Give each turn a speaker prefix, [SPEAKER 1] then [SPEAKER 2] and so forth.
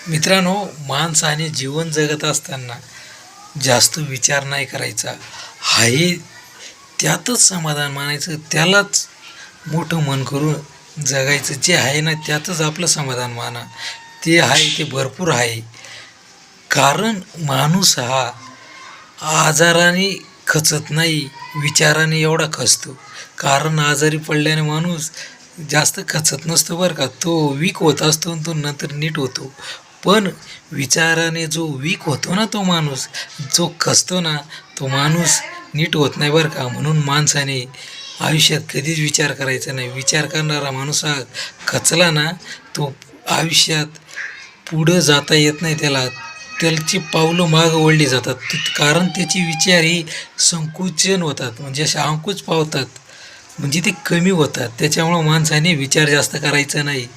[SPEAKER 1] मित्रांनो, माणसाने जीवन जगत असताना जास्त विचार नाही करायचा. आहे त्यातच समाधान मानायचं, त्यालाच मोठं मन करून जगायचं. जे आहे ना त्यातच आपलं समाधान माना. ते आहे ते भरपूर आहे. कारण माणूस हा आजाराने खचत नाही, विचाराने एवढा खचतो. कारण आजारी पडल्याने माणूस जास्त खचत नसतो बरं का. तो वीक होत असतो आणि तो नंतर नीट होतो. पण विचाराने जो वीक होतो ना तो माणूस, जो खचतो ना तो माणूस नीट होत नाही बरं का. म्हणून माणसाने आयुष्यात कधीच विचार करायचा नाही. विचार करणारा माणूस हा खचला ना, तो आयुष्यात पुढं जाता येत नाही त्याला. त्याची पावलं मागं वळली जातात. कारण त्याचे विचार ही संकुचन होतात, म्हणजे असे अंकुच पावतात, म्हणजे ते कमी होतात. त्याच्यामुळं माणसाने विचार जास्त करायचा नाही.